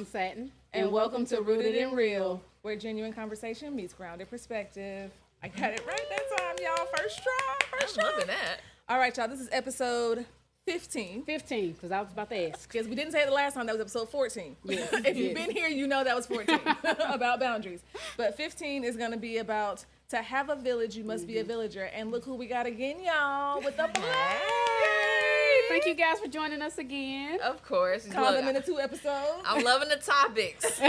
Satin. And welcome to Rooted in Real, where genuine conversation meets grounded perspective. I got it right that time, y'all. First try. I'm loving that. All right, y'all. This is episode 15. 15, because I was about to ask. Because we didn't say it the last time. That was episode 14. Yeah. If you've been here, you know that was 14 about boundaries. But 15 is going to be about to have a village, you must be a villager. And look who we got again, y'all, with the black. Thank you guys for joining us again. Of course. Called Look, them in the 2 episodes. I'm loving the topics.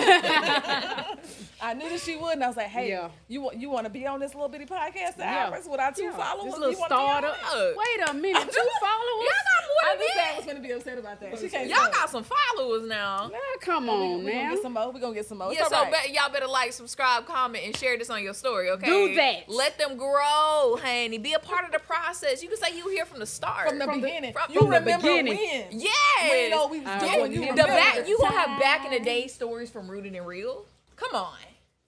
I knew that she would, and I was like, "Hey, Yeah. you want to be on this little bitty podcast, the Yeah. Iris, with our 2 Yeah. followers? This little You wanna be on startup. it?" Look, Wait a minute, 2 followers? y'all got more I than knew Sam that. was going to be upset about that. She can't Y'all say it. got some followers now. Nah, come We on gonna now. get some more. We gonna get some more. Yeah, It's so all right. y'all better like, subscribe, comment, and share this on your story, okay? Do that. Let them grow, honey. Be a part of the process. You can say you were here from the start. From the From the- beginning. from You the remember beginning. when? Yes. We know we was I doing. want You you the remember back, you gonna have time. back in the day stories from Rooted and Real? Come on.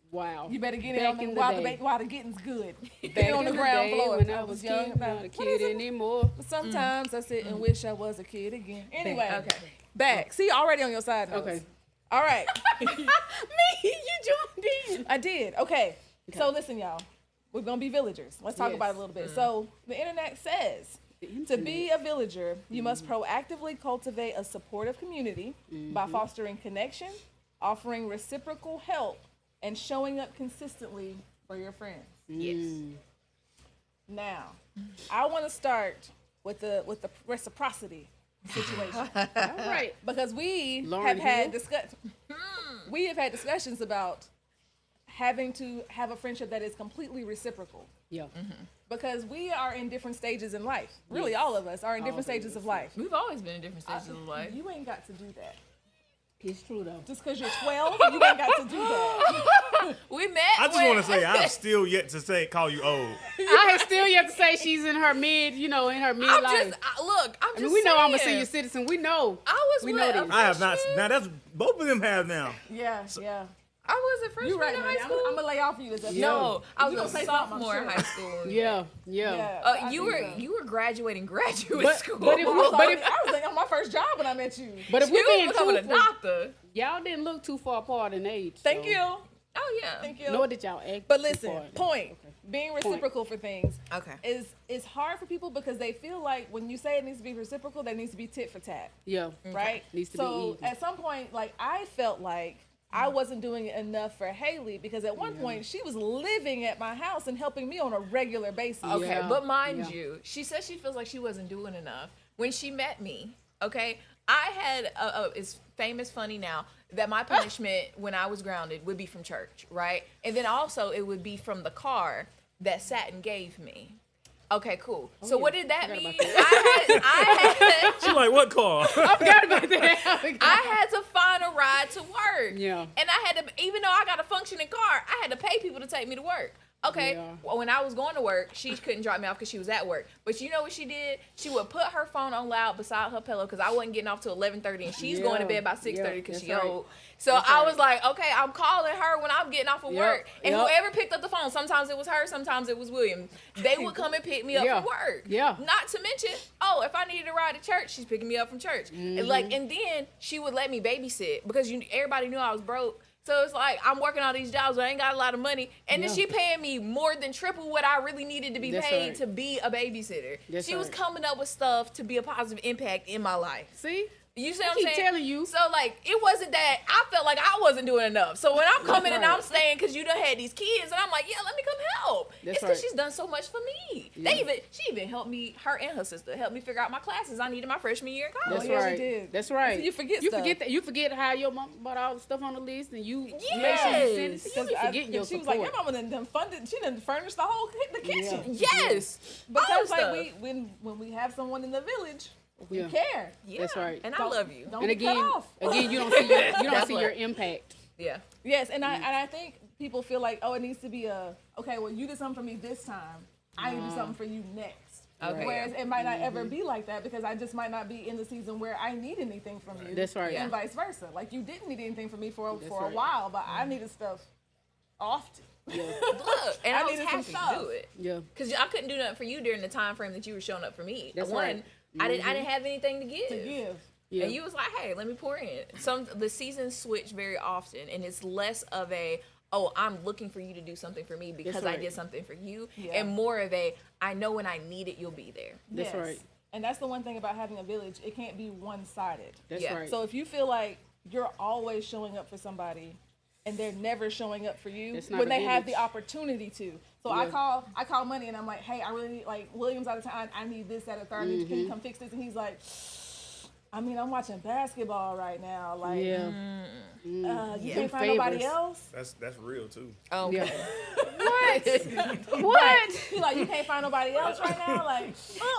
Wow. You better get it Back on the, in the while, day. while the getting's good. Get Back it on the in ground day floor. when I was young. kid, not a kid anymore. But sometimes I sit and wish I was a kid again. Anyway, Okay. back. See, already on your side notes. Okay. All right. Me, you joined in. I did. Okay. So listen, y'all. We're gonna be villagers. Let's talk Yes. about it a little bit. So the internet says to be a villager, you must proactively cultivate a supportive community by fostering connection, offering reciprocal help, and showing up consistently for your friends. Yes. Now, I want to start with the reciprocity situation All right. because we Lauren have had Hill? we have had discussions about having to have a friendship that is completely reciprocal. Yeah. Because we are in different stages in life. Really, all of us are in different stages of life. We've always been in different stages of life. You ain't got to do that. It's true, though. Just because you're 12, you ain't got to do that. We met. I just want to say I'm still yet to call you old. I have still yet to say she's in her mid, in her I'm midlife. just, look, I'm I just mean, we know I'm a saying. senior citizen. We know. I was We with know a this. I have not. freshman. Now that's both of them have now. Yeah, yeah. I was a freshman You're right, in man. high school. I'm going to lay off of you this episode. No, I You was gonna a say something, I'm sophomore in sure. high school. Yeah. Yeah, I You think were so. you were graduating graduate But- school. but if we- I was but already- I was like on my first job when I met you. But if you we're being was becoming a truthful, doctor. y'all didn't look too far apart in age. Thank so. you. Oh yeah. Thank you. Nor did y'all act But too listen, far. point. Being reciprocal for things Okay. is hard for people because they feel like when you say it needs to be reciprocal, that needs to be tit for tat, Yeah. right? Needs to be so even. at some point, like I felt like I wasn't doing enough for Haley because at one point she was living at my house and helping me on a regular basis. Okay, Yeah, but mind yeah. you, she says she feels like she wasn't doing enough. When she met me, okay, I had it's famous funny now that my punishment when I was grounded would be from church, right? And then also it would be from the car that Satin gave me. Okay, cool. So yeah. what did that Forgot mean? about I She like what car? I forgot about that. I had to find a ride to work. Yeah. And I had to, even though I got a functioning car, I had to pay people to take me to work. Okay. Yeah. Well, when I was going to work, she couldn't drop me off because she was at work. But you know what she did? She would put her phone on loud beside her pillow because I wasn't getting off till 11:30, and she's going to bed by 6:30 because that's she right. old. So That's I right. was like, okay, I'm calling her when I'm getting off of Yep, work. And yep. whoever picked up the phone, sometimes it was her, sometimes it was William. They would come and pick me up Yeah. from work. Yeah. Not to mention, if I needed a ride to church, she's picking me up from church. Mm-hmm. And and then she would let me babysit because everybody knew I was broke. So it's like I'm working all these jobs, but I ain't got a lot of money, and then Yeah. she paying me more than triple what I really needed to be That's paid right. to be a babysitter. That's she was right. coming up with stuff to be a positive impact in my life. See? You see I what I'm keep saying? telling you. So like, it wasn't that I felt like I wasn't doing enough. So when I'm coming and right. I'm staying because you done had these kids, and I'm like, yeah, let me come help. That's It's because right. she's done so much for me. Yeah. She even helped me, her and her sister helped me figure out my classes I needed my freshman year in college. That's yeah, we right. did. That's right. So you forget You stuff. forget that. You forget how your mom bought all the stuff on the list, and you make sure you Yes. send it. You Because be forgetting your she was support. like, your mama done funded, she done furnished the whole the kitchen. Yes. Because All like stuff. when we have someone in the village, we Yeah. care. Yeah. That's right. And I Don't- love you. don't And get cut again, off. you don't see your That's see what- your impact. Yeah. Yes, and I think people feel like, oh, it needs to be okay, well, you did something for me this time. I need to do something for you next. Okay. Whereas it might not ever be like that because I just might not be in the season where I need anything from you. That's right. Yeah. And vice versa. Like you didn't need anything from me for a right. while, but I needed stuff often. Yeah. Look, and I was needed some happy to stuff. do it. Yeah. Because I couldn't do nothing for you during the time frame that you were showing up for me. That's One, right. I didn't have anything to give. To give. Yeah. And you was like, hey, let me pour in. The seasons switch very often, and it's less of a, oh, I'm looking for you to do something for me because I right. did something for you, Yeah. and more of a, I know when I need it, you'll be there. That's right. And that's the one thing about having a village. It can't be one-sided. That's Yeah. right. So if you feel like you're always showing up for somebody and they're never showing up for you That's not when a they have the village. opportunity to. So Yeah. I call Money and I'm like, hey, I really need, like, William's out of town. I need this, that, or third. Can you come fix this? And he's like, I mean, I'm watching basketball right now. Like, yeah. you Them can't find nobody favors. else. That's real too. Oh, Yeah. what? What? He's like, you can't find nobody else right now. Like,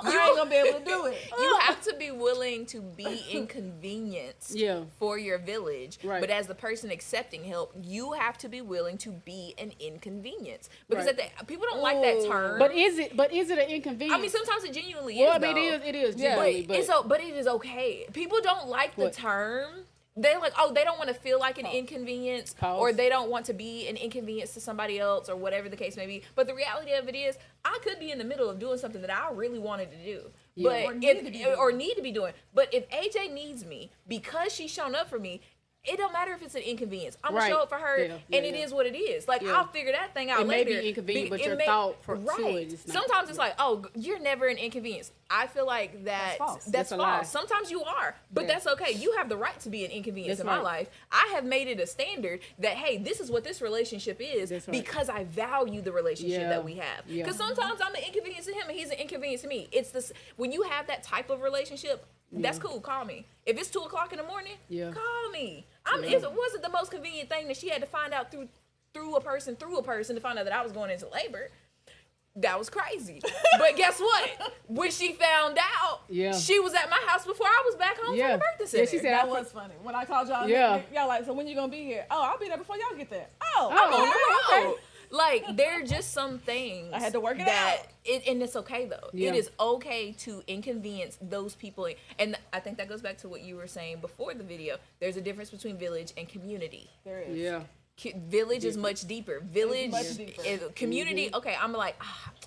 I ain't gonna be able to do it. You have to be willing to be inconvenienced Yeah. for your village. Right. But as the person accepting help, you have to be willing to be an inconvenience. Because Right. people don't like that term. But is it an inconvenience? I mean, sometimes it genuinely well, is. I mean, though. it is Yeah. genuinely, But it is okay. People don't like the What? term. They're like, oh, they don't want to feel like an inconvenience, Pause. or they don't want to be an inconvenience to somebody else, or whatever the case may be. But the reality of it is, I could be in the middle of doing something that I really wanted to do, but Or need to be doing. need to be doing. But if AJ needs me because she's shown up for me, it don't matter if it's an inconvenience. I'm gonna Right. show up for her, Yeah, and yeah, it yeah. is what it is. Like, Yeah. I'll figure that thing out It may later. be inconvenient, but It your may- thought to right. it is not. Sometimes it's like, oh, you're never an inconvenience. I feel like That's false. that's a false. lie. Sometimes you are, but Yeah. that's okay. You have the right to be an inconvenience That's in my right. life. I have made it a standard that, hey, this is what this relationship is That's right. because I value the relationship Yeah. that we have. Yeah. Because sometimes I'm an inconvenience to him and he's an inconvenience to me. It's this when you have that type of relationship. That's cool. Call me. If it's 2:00 in the morning, Yeah. call me. Yeah. It wasn't the most convenient thing that she had to find out through a person to find out that I was going into labor. That was crazy. But guess what? When she found out, Yeah. she was at my house before I was back home Yeah. from the birthday center. Yeah, she said, That was funny. When I called y'all, Yeah. y'all like, so when you gonna be here? Oh, I'll be there before y'all get there. Oh, I'm on okay. the road. Like, there are just some things I had to work it that out. and it's okay though. Yeah. It is okay to inconvenience those people, and I think that goes back to what you were saying before the video. There's a difference between village and community. There is. Yeah. Village is much deeper. Village much deeper. is community. Okay, I'm like,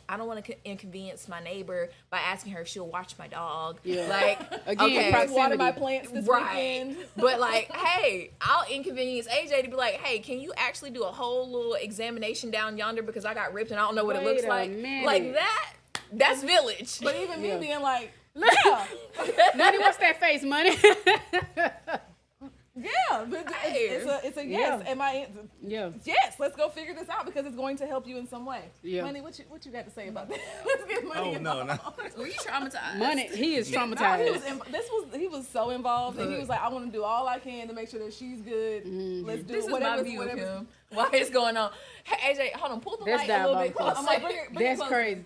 I don't want to inconvenience my neighbor by asking her if she'll watch my dog. Yeah. Like, Again, okay, proximity. Water my plants this right. weekend. But like, hey, I'll inconvenience AJ to be like, hey, can you actually do a whole little examiner down yonder because I got ripped and I don't know what it Wait looks a like. minute. Like that. That's village. But even me Yeah. being like, Money, what's that face, Money? yeah, but it's a yes. Yeah. Am I? Yeah. Yes, let's go figure this out because it's going to help you in some way. Yeah. Money, what you got to say about that? Let's get Money Oh no, involved. no. Were you traumatized? Money, he is No, traumatized. he was so involved, and he was like, I want to do all I can to make sure that she's good. Mm-hmm. Let's do This is whatever. my view of him. Why is going on? Hey, AJ, hold on. Pull the That's light a little bit diabolical. closer. I'm like, bring it That's closer. crazy.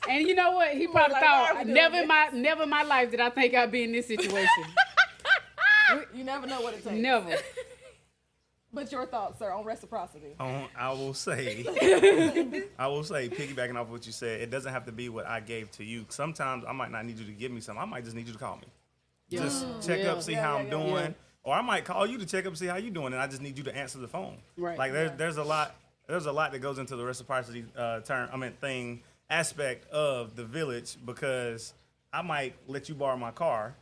And you know what? He probably like, why are we thought, doing never in my life did I think I'd be in this situation. You never know what it takes. Never. But your thoughts, sir, on reciprocity. I will say, piggybacking off what you said, it doesn't have to be what I gave to you. Sometimes I might not need you to give me something. I might just need you to call me. Yeah. Just check Yeah. up, see Yeah, how yeah, I'm yeah. doing. Yeah. Or I might call you to check up, see how you doing, and I just need you to answer the phone. Right. Like there's a lot that goes into the reciprocity aspect of the village, because I might let you borrow my car,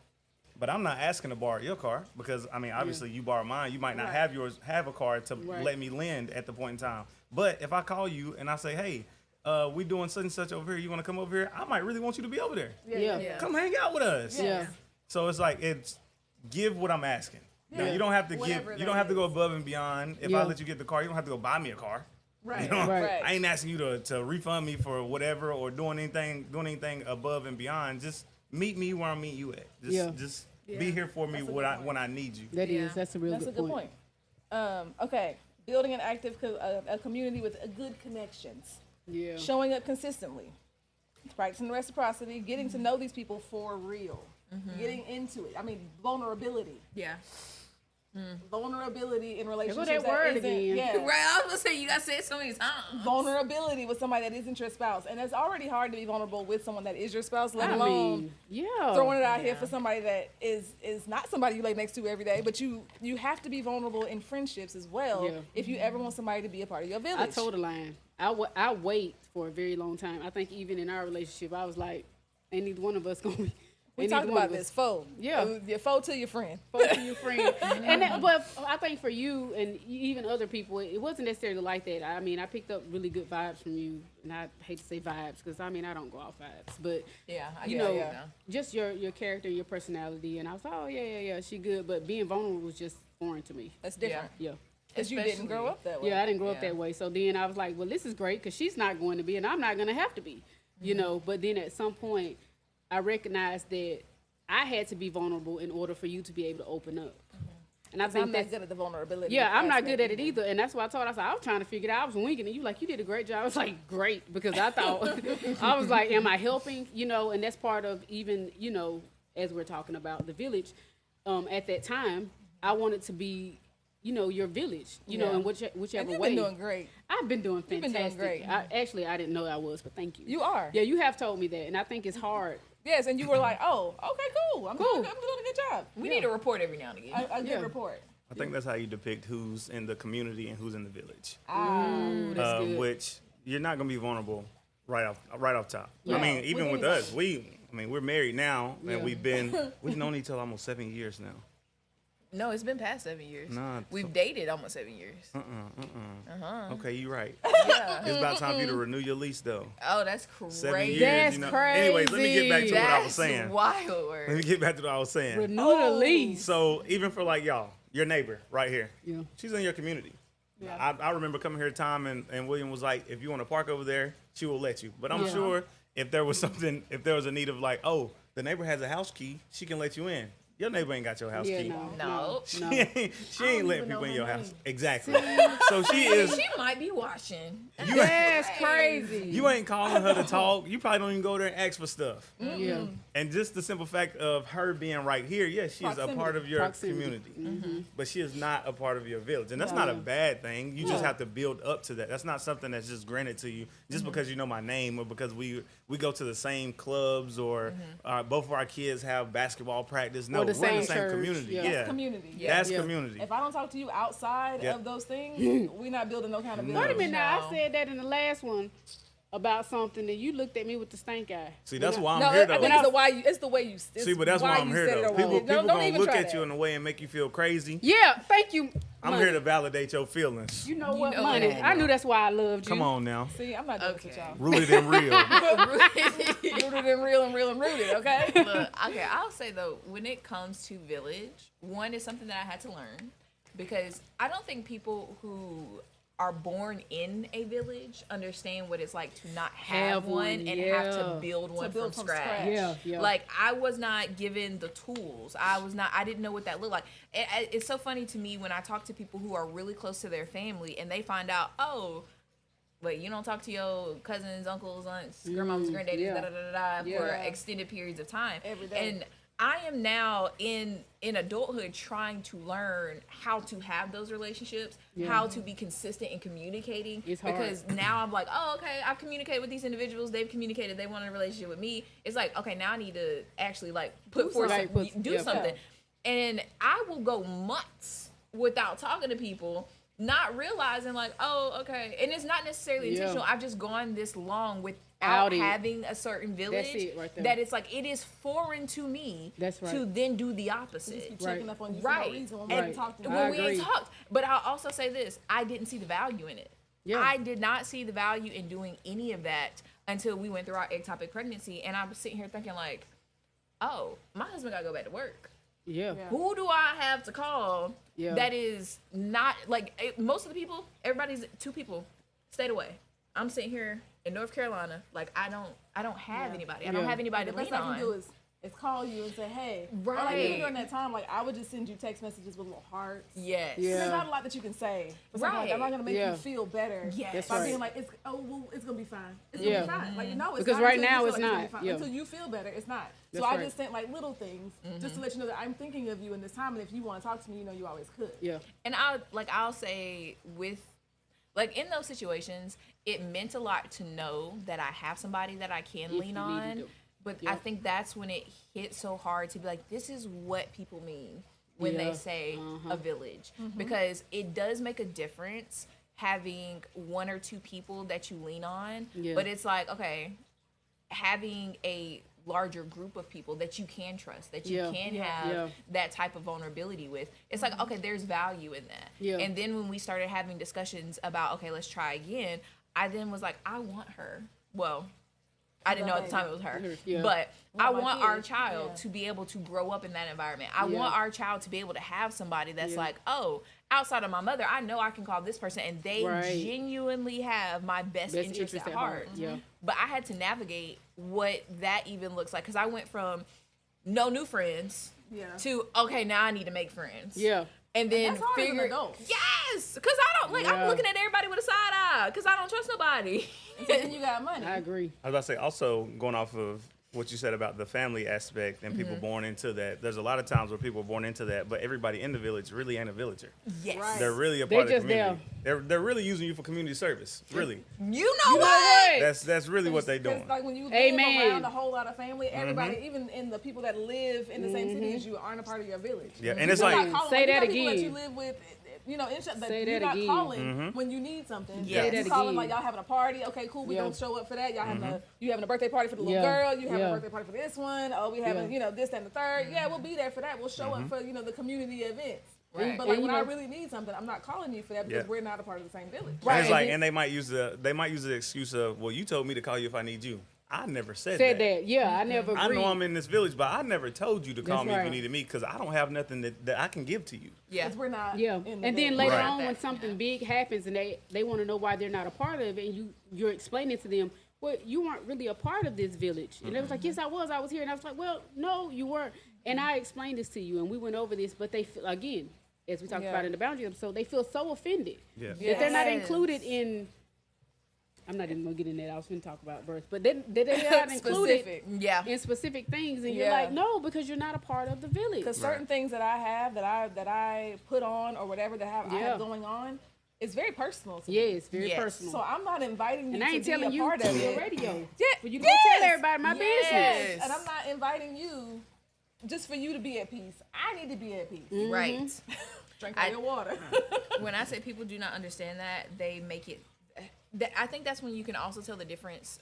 but I'm not asking to borrow your car because obviously you borrow mine. You might not Right. have a car to Right. let me lend at the point in time. But if I call you and I say, hey, we doing such and such over here, you want to come over here? I might really want you to be over there. Yeah. Come hang out with us. Yeah. So it's like give what I'm asking. Now, Yeah. you don't have to Whatever you that don't have to go is. above and beyond. If Yeah. I let you get the car, you don't have to go buy me a car. Right. You know? Right. I ain't asking you to refund me for whatever or doing anything above and beyond. Just meet me where I meet you at. Just be here for me That's a when good I point. when I need you. That is. Yeah. That's a real That's a good point. Okay, building an active a community with good connections, Yeah. showing up consistently, practicing reciprocity, getting to know these people for real, getting into it. I mean, vulnerability. Yeah. Vulnerability in relationships. that word isn't- again. Yeah. Right. I was gonna say you gotta say it so many times. Vulnerability with somebody that isn't your spouse, and it's already hard to be vulnerable with someone that is your spouse, let I alone mean, yeah. throwing it out here for somebody that is not somebody you lay next to every day. But you have to be vulnerable in friendships as well Yeah. if you ever want somebody to be a part of your village. I told a line. I wait for a very long time. I think even in our relationship, I was like, ain't neither one of us gonna be We And talked neither one about of us- this foe. Yeah. Your foe to your friend. Both of your friends. And that, but I think for you and even other people, it wasn't necessarily like that. I mean, I picked up really good vibes from you, and I hate to say vibes because I mean I don't go off vibes, but Yeah, I you get know, it, just your character, your personality, and I was like, oh yeah, she good. But being vulnerable was just foreign to me. That's different. Yeah. Because you didn't grow up that way. Yeah, I didn't grow up Yeah. that way. So then I was like, well, this is great because she's not going to be, and I'm not going to have to be, you know. But then at some point, I recognized that I had to be vulnerable in order for you to be able to open up. And I I'm think not that's good at the vulnerability. yeah, I'm not aspect good at it either, and that's why I told her, I was like, I was trying to figure it out. I was winging it. You like, you did a great job. I was like, great, because I thought I was like, am I helping? You know, and that's part of even, you know, as we're talking about the village. At that time, I wanted to be, you know, your village, you know, Yeah. in whichever And you've way. been doing great. I've been doing been fantastic. doing great. I didn't know I was, but thank you. You are. Yeah, you have told me that, and I think it's hard. Yes, and you were like, oh, okay, cool. I'm doing a good job. We need a report every now and again. A good Yeah. report. I think that's how you depict who's in the community and who's in the village. Ooh, that's good. Which you're not gonna be vulnerable right off top. Yeah. I mean, even with anybody. us, we're married now, Yeah. and we've known each other almost 7 years now. No, it's been past 7 years. Nah, We've dated almost 7 years. Okay, you're right. Yeah. It's about time for you to renew your lease, though. Oh, that's 7 crazy. years. That's you know. Anyways, let me get back to what I was That's saying. wild Let me word. get back to what I was saying. Renew the lease. So even for like y'all, your neighbor right here, Yeah. she's in your community. Yeah. I remember coming here a time and William was like, if you want to park over there, she will let you. But I'm Yeah. sure if there was a need of like, oh, the neighbor has a house key, she can let you in. Your neighbor ain't got your house Yeah, key. No. She no. ain't letting even people know in her your name. house. Exactly. So she is. She might be watching. That's crazy. You ain't calling her to talk. You probably don't even go there and ask for stuff. Yeah. And just the simple fact of her being right here, yes, she is a part of your Proximity. community, but she is not a part of your village, and that's not a bad thing. You just have to build up to that. That's not something that's just granted to you just because you know my name or because we go to the same clubs or both of our kids have basketball practice. No, Or we're the in the same same church, community. yeah. Yeah, Community. that's Yeah. community. If I don't talk to you outside Yeah. of those things, we're not building no kind of Wait building. a minute now. No. I said that in the last one about something, and you looked at me with the stank eye. See, that's When I- why I'm No, here I though. think it's the why you. It's the way you. It's See, but that's why I'm you here said it though. or People won't. people Don't gonna even look try at you that. in a way and make you feel crazy. Yeah, thank you. I'm Money. here to validate your feelings. You know what, know money? that. I knew that's why I loved you. Come on now, See, I'm not doing this Okay. with y'all. rooted and real. Rooted and real and real and rooted. Okay. Look, okay, I'll say though, when it comes to village, one is something that I had to learn because I don't think people who are born in a village understand what it's like to not have one and have to yeah. build one build from from scratch. scratch. Yeah, yeah. Like I was not given the tools. I didn't know what that looked like. It's so funny to me when I talk to people who are really close to their family and they find out, oh, wait, you don't talk to your cousins, uncles, aunts, grandmas, granddaddies, yeah. da da da da for Yeah. extended periods of time. Every day. And I am now in adulthood trying to learn how to have those relationships, how to be consistent in communicating. It's hard. Because now I'm like, oh, okay, I've communicated with these individuals. They've communicated they want a relationship with me. It's like, okay, now I need to actually like put forth something. some- Right, do yeah. something. And I will go months without talking to people, not realizing like, oh, okay. And it's not necessarily Yeah. intentional. I've just gone this long without Out it. having a certain village it right there. that it's like it is foreign to me That's right. to then do the opposite. Checking Right. up on you for Right. no reason when we And ain't talked to I when we agree. ain't talked. But I'll also say this, I didn't see the value in it. Yeah. I did not see the value in doing any of that until we went through our ectopic pregnancy. And I was sitting here thinking like, oh, my husband gotta go back to work. Yeah. Yeah. Who do I have to call Yeah. that is not like most of the people, everybody's two people stayed away. I'm sitting here in North Carolina, like I don't have anybody. I don't Yeah. have anybody The to best lean I can on. do is call you and say, hey. Or like Right. even during that time, like I would just send you text messages with little hearts. Yes. Yeah. There's not a lot that you can say. But something like, Right. I'm not gonna make Yeah. you feel better Yes. That's by right. being like, it's gonna be fine. It's Yeah. gonna be fine. Like no, it's Because not right until you now feel it's like gonna not. be fine. Yeah. Until you feel better, it's not. That's So I right. just sent like little things just to let you know that I'm thinking of you in this time, and if you want to talk to me, you know you always could. Yeah. And I'll say with like in those situations, it meant a lot to know that I have somebody that I can If lean you needed on. to. But Yeah. I think that's when it hit so hard to be like, this is what people mean when Yeah. they say a village. Because it does make a difference having one or two people that you lean on. Yeah. But it's like, okay, having a larger group of people that you can trust, that you Yeah. can Yeah. have Yeah. that type of vulnerability with. It's like, okay, there's value in that. Yeah. And then when we started having discussions about, okay, let's try again, I then was like, I want her. Well, I didn't know at the time it was her, Yeah. but I my want our kids, child yeah. to be able to grow up in that environment. I Yeah. want our child to be able to have somebody that's Yeah. like, oh, outside of my mother, I know I can call this person and they Right. genuinely have my best interest at heart. Yeah. But I had to navigate what that even looks like because I went from no new friends Yeah. to, okay, now I need to make friends. Yeah. And then that's hard as an figure, adult. yes, because I don't like. Yeah. I'm looking at everybody with a side eye because I don't trust nobody. And you got money. I agree. I was about to say, also going off of what you said about the family aspect and people born into that, there's a lot of times where people are born into that, but everybody in the village really ain't a villager. Yes, Right. They're really a They part of the just community. They're really using you for community service. Really, you know what? that's really what they're Because, doing. like when you live Amen. around a whole lot of family, everybody, even in the people that live in the same city as you, aren't a part of your village. Yeah, and it's You're like- not calling, Say you that got people that again. you live with, you know, that Say you're that not again. calling when you need something. Yeah. Say You that calling again. like y'all having a party. Okay, cool. We Yeah. gonna show up for that. Y'all having you having a birthday party for the little Yeah. girl. You having Yeah. a birthday party for this one. Oh, we having Yeah. this and the third. Yeah, we'll be there for that. We'll show up for the community events. Right. But like And, when you I know- really need something, I'm not calling you for that because Yeah. we're not a part of the same village. Right. And it's and like, then- and they might use the excuse of, well, you told me to call you if I need you. I never said Said that. Yeah, I never I agreed. know I'm in this village, but I never told you to call That's me if you right. needed me because I don't have nothing that I can give to you. Yeah. Because we're not. Yeah, In the and then village. later Right. on, when That- something big happens and they want to know why they're not a part of it, and you're explaining to them, well, you weren't really a part of this village, and they was like, yes, I was here, and I was like, well, no, you weren't, and I explained this to you, and we went over this, but they feel, again, as we talked Yeah. about in the boundary episode, they feel so offended Yeah. that they're not Yes. included in. I'm not even gonna get in that. I was going to talk about birth, but they're not included Specific. Yeah. in specific things, and you're Yeah. like, no, because you're not a part of the village. Because certain things that I have that I put on or whatever I Yeah. have going on, it's very personal to Yeah, me. it's very Yes. personal. So I'm not inviting you and I ain't to be telling a you part to of the it. radio. Yeah, For you to go tell everybody my Yes. business. And I'm not inviting you just for you to be at peace. I need to be at peace. Mm-hmm. Right. Drink all your water. When I say people do not understand that, they make it. I think that's when you can also tell the difference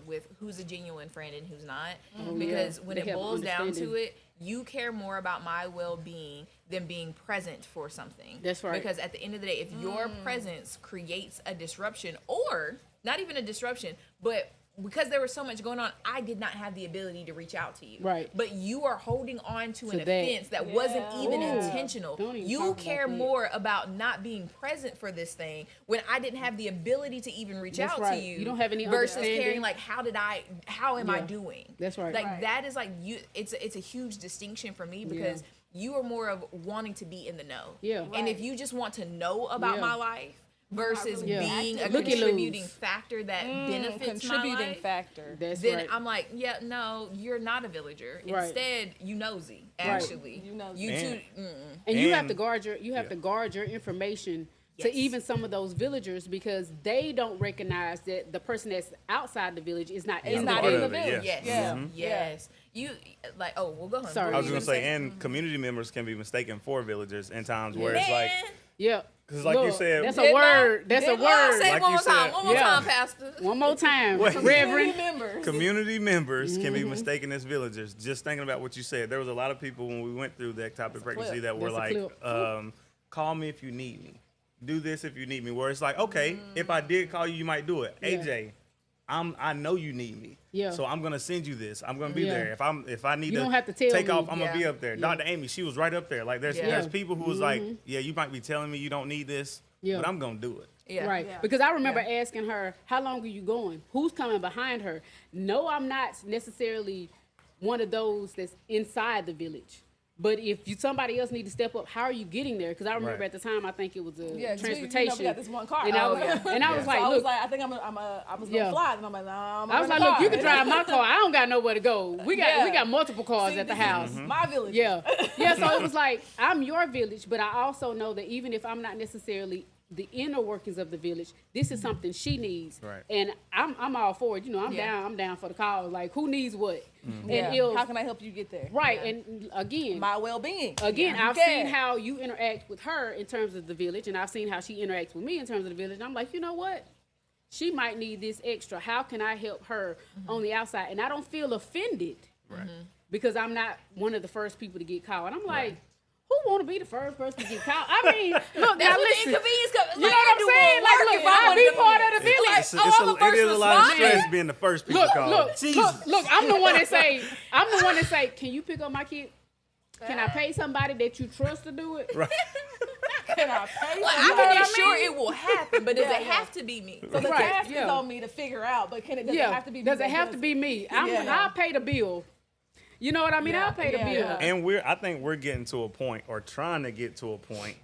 with who's a genuine friend and who's not. Because when They it have boils down to understanding. it, you care more about my well-being than being present for something. That's right. Because at the end of the day, if your presence creates a disruption, or not even a disruption, but because there was so much going on, I did not have the ability to reach out to you. Right. But you are holding on to an that. offense that wasn't Yeah. even Ooh. intentional. Don't even You talk about care that. more about not being present for this thing when I didn't have the ability to even reach That's out right. to you. You don't have any versus understanding. caring like how am I Yeah. doing? That's right. Like Right. that is like you. It's a huge distinction for me because you are more of wanting to be in the know. Yeah. And if you just want to know about Yeah. my life versus really being a Look at contributing lose. factor that benefits my Contributing life, factor. That's then right. I'm like, yeah, no, you're not a villager. Right. Instead, you nosy. Actually, You nosy. You And- too. and you have And- to guard your information to Yes. even some of those villagers because they don't recognize that the person that's outside the village is not It's in not the in village. the it, village. Yes. Yeah. Yes. You like. Oh, well, go ahead. Sorry. What I were was you gonna say, say? and community members can be mistaken for villagers in times where it's like, Man. Yeah. 'Cause like you said- that's Didn't a I? word. That's a Didn't I word. Say Like it one you more time. said. One more Yeah. time, Pastor. One more time, Wait. Reverend. members. community members can Mm-hmm. be mistaken as villagers. Just thinking about what you said, there was a lot of people when we went through that type of pregnancy clip. that were That's a like, clip. call me if you need me. Do this if you need me. Where it's like, okay, if I did call you, you might do it. Yeah. AJ, I know you need me. Yeah. So I'm gonna send you this. I'm gonna be Yeah. there. If I need You to don't have to tell take me. off, I'm gonna be Yeah. up there. Dr. Amy, she was right up there. Like there's Yeah. people who was like, yeah, you might be telling me you don't need this, Yeah. but I'm gonna do it. Yeah. Right. Yeah. Because I remember asking her, how long are you going? Who's coming behind her? No, I'm not necessarily one of those that's inside the village. But if somebody else need to step up, how are you getting there? Because I remember Right. at the time, I think it was a Yeah, 'cause transportation. we got this one car. And I was, yeah. and I was So like, I was look, like, I think I was Yeah. gonna fly, and I'm like, nah, I'm I was like, gonna look, you can car. drive my car. I don't got nowhere to go. We Yeah. got multiple cars See, at the this is house. My village. Yeah. Yeah. So it was like, I'm your village, but I also know that even if I'm not necessarily the inner workings of the village, this is something she needs. Right. And I'm all for it. You know, Yeah. I'm down for the cause. Like, who needs what? Yeah. And if, How can I help you get there? right. Yeah. And again, My well-being. Again, Yeah. I've Yeah. seen how you interact with her in terms of the village, and I've seen how she interacts with me in terms of the village. And I'm like, you know what? She might need this extra. How can I help her on the outside? And I don't feel offended Right. because I'm not one of the first people to get called. And I'm like, who want to be the first person to get called? I mean, look, That's now what listen. the inconvenience comes. You know what I'm saying? Like, look, I'll be part of the village. It is a lot of stress being the first people called. Look, I'm the one that say, can you pick up my kid? Can I pay somebody that you trust to do it? Right. Can I pay? Like, You know I what can I ensure mean? it will happen, but does Yeah, it yeah. have to be me? So the Right, task is yeah. on me to figure out, but can it does it Yeah. have to be me? Does it that have does to be me? I'll pay the bill. You know what I mean? Yeah, I'll pay the yeah, bill. yeah. And I think we're getting to a point, or trying to get to a point,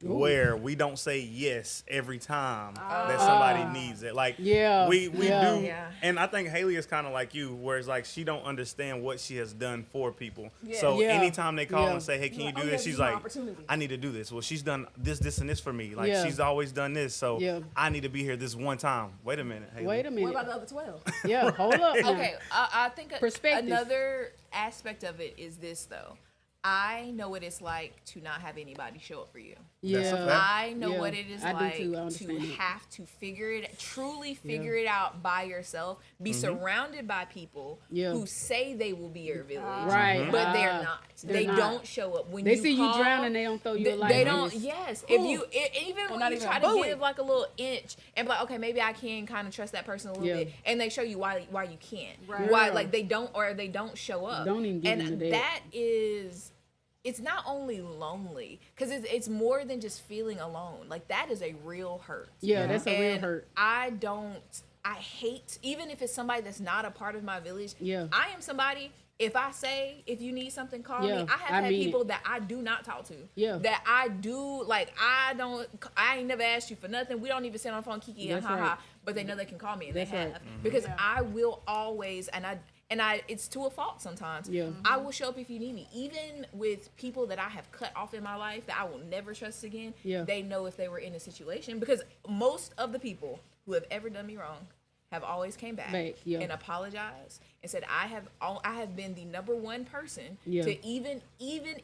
where we don't say yes every time that somebody needs it. Like, Yeah, we yeah. do. Yeah. And I think Haley is kind of like you, where it's like she don't understand what she has done for people. Yeah. So Yeah. anytime they call Yeah. and say, "Hey, can you Like, do oh, this?" yeah, She's this is my like, opportunity. "I need to do this." Well, she's done this, and this for me. Like, Yeah. she's always done this. So Yeah. I need to be here this one time. Wait a minute, Haley. Wait a What minute. about the other 12? Yeah, hold up. now. Okay, I think Perspective. another aspect of it is this though. I know what it's like to not have anybody show up for you. That's a Yeah. fact. I know Yeah, what it is I do like too. I to understand that. have to truly figure it out by yourself, be surrounded by people Yeah. who say they will be your village, Right. but they're Ah. not. They're They not. don't show up when They you see call, you drown and they don't throw you a life They don't. vest. Yes, if you even Or when not you even try a to bully. give like a little inch and be like, okay, maybe I can kind of trust that person a little Yeah. bit, and they show you why you can't, Right. why Yeah. like they don't show up. Don't even give them and the that is. It's not only lonely because it's more than just feeling alone. Like that is a real hurt. Yeah, that's a real And hurt. I hate, even if it's somebody that's not a part of my village. Yeah. I am somebody, if I say, if you need something, call Yeah, me. I have I had mean people it. that I do not talk to. Yeah. That I do, like, I ain't never asked you for nothing. We don't even sit on the phone, kiki and That's ha right. ha. But they know they can call me and That's they right. have. Because I will always, and I, it's to a fault sometimes. Yeah. I will show up if you need me. Even with people that I have cut off in my life that I will never trust again, Yeah. they know if they were in a situation. Because most of the people who have ever done me wrong have always came back Yeah. and apologized and said, I have been the number one person Yeah. to even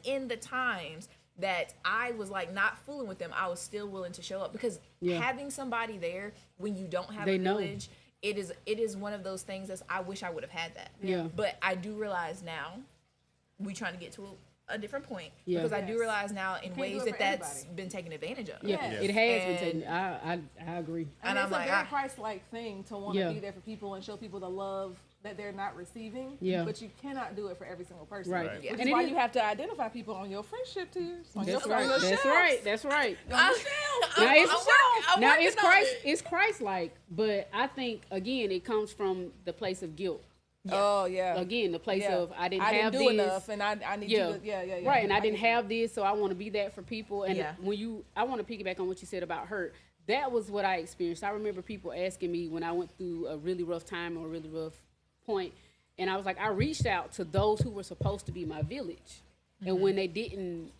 in the times that I was like not fooling with them, I was still willing to show up because Yeah. having somebody there when you don't have They a know. village, it is one of those things that I wish I would have had that. Yeah. But I do realize now we trying to get to a different point Yeah. because I do Yes. realize now in can't do ways it that for that's everybody. been taken advantage of. Yeah, Yes. it has been And- taken. I agree. And And it's I'm a like, very ah. Christ-like thing to want Yeah. to be there for people and show people the love that they're not receiving. Yeah. But you cannot do it for every single person. Right. Right. Yeah. Which And is it why is- you have to identify people on your friendship tiers. On That's your, right. on your That's shelves. right. That's right. I'm Now working it's on Christ. it. It's Christ-like, but I think again it comes from the place of guilt. Oh yeah. Again, the place Yeah. of I didn't do have this. enough, and I need Yeah. you to yeah. Right, and I didn't get that. have this, so I want to be that for people. And Yeah. I want to piggyback on what you said about hurt. That was what I experienced. I remember people asking me when I went through a really rough time or a really rough point, and I was like, I reached out to those who were supposed to be my village, and when they didn't,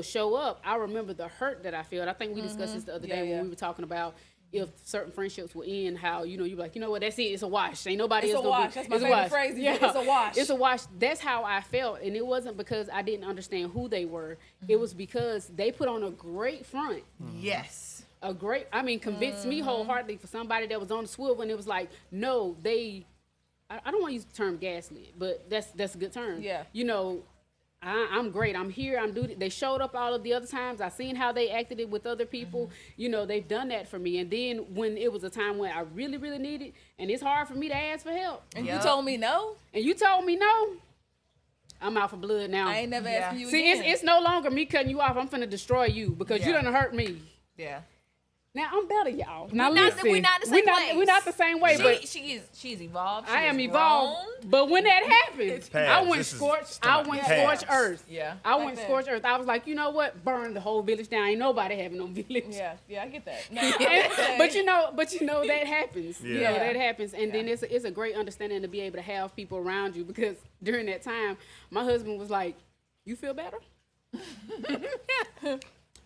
show up, I remember the hurt that I felt. I think we discussed this the other day Yeah. when we were talking about if certain friendships will end, how you're like, what, that's it, it's a wash. Ain't nobody It's else a gonna wash. be. That's my it's a favorite wash. phrase. Yeah, It's a wash. It's a wash. That's how I felt, and it wasn't because I didn't understand who they were. It was because they put on a great front. Yes. Convinced me wholeheartedly for somebody that was on the swivel, and it was like, no, I don't want to use the term gaslit, but that's a good term. Yeah. I'm great. I'm here. I'm doing. They showed up all of the other times. I seen how they acted it with other people. They've done that for me. And then when it was a time when I really, really needed, and it's hard for me to ask for help, And Yup. you told me no. and you told me no, I'm out for blood now. I ain't never Yeah. asked for you See, again. it's no longer me cutting you off. I'm finna destroy you because you Yeah. done hurt me. Yeah. Now I'm better, y'all. Now We're not- listen, we're not the same place. We're not the same way, but She's evolved. I am is evolved. grown. But when that happened, past. I went This is scorched. talking I about went past. scorched earth. Yeah. I Like went that. scorched earth. I was like, you know what? Burn the whole village down. Ain't nobody having no village. Yeah, I get that. No, But that happens. Yeah. That happens, and then it's a great understanding to be able to have people around you because during that time, my husband was like, "You feel better?"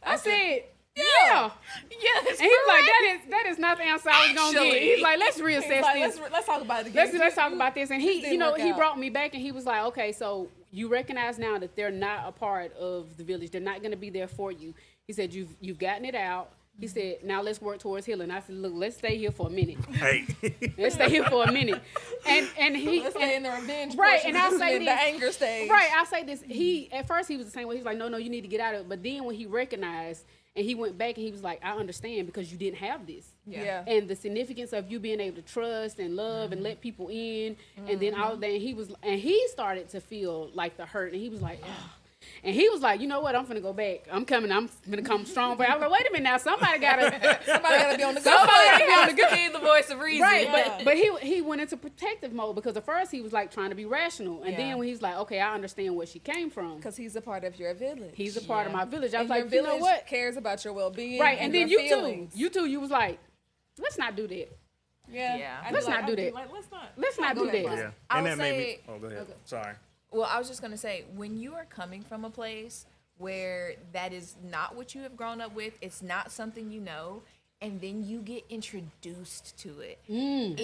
I said, "Yeah." Yes. And he was like, that is not the answer I was gonna get. Actually. He's like, let's He's reassess like, this. let's talk about it again. Let's talk about this. And he, didn't work he out. brought me back and he was like, okay, so you recognize now that they're not a part of the village. They're not going to be there for you. He said, you've gotten it out. He said, now let's work towards healing. I said, look, let's stay here for a minute. Hey. Let's stay here for a minute. And he Let's stay in the revenge right, portion, and I'll say the this. anger stage. Right, I'll say this. At first he was the same way. He was like, no, you need to get out of it. But then when he recognized and he went back and he was like, I understand because you didn't have this. Yeah. And the significance of you being able to trust and love and let people in, and then all of that, and he started to feel like the hurt, and he was like, oh. And he was like, you know what? I'm finna go back. I'm finna come strong. But I was like, wait a minute now. Somebody gotta be on the go. somebody be on the Good. Be the voice of reason. Right, Yeah. but he went into protective mode because at first he was like trying to be rational, and Yeah. then when he's like, okay, I understand where she came from. Because he's a part of your village. He's a part of my village. I was and your like, you village know what? cares about your well-being. Right, and then your you feelings. too, you was like, let's not do that. Yeah. Yeah. I'd be Let's like, not do I'd be that. like, let's not. Let's not do that. Yeah. I And would that made me. say- Oh, go ahead. Sorry. Well, I was just going to say, when you are coming from a place where that is not what you have grown up with, it's not something you know, and then you get introduced to it.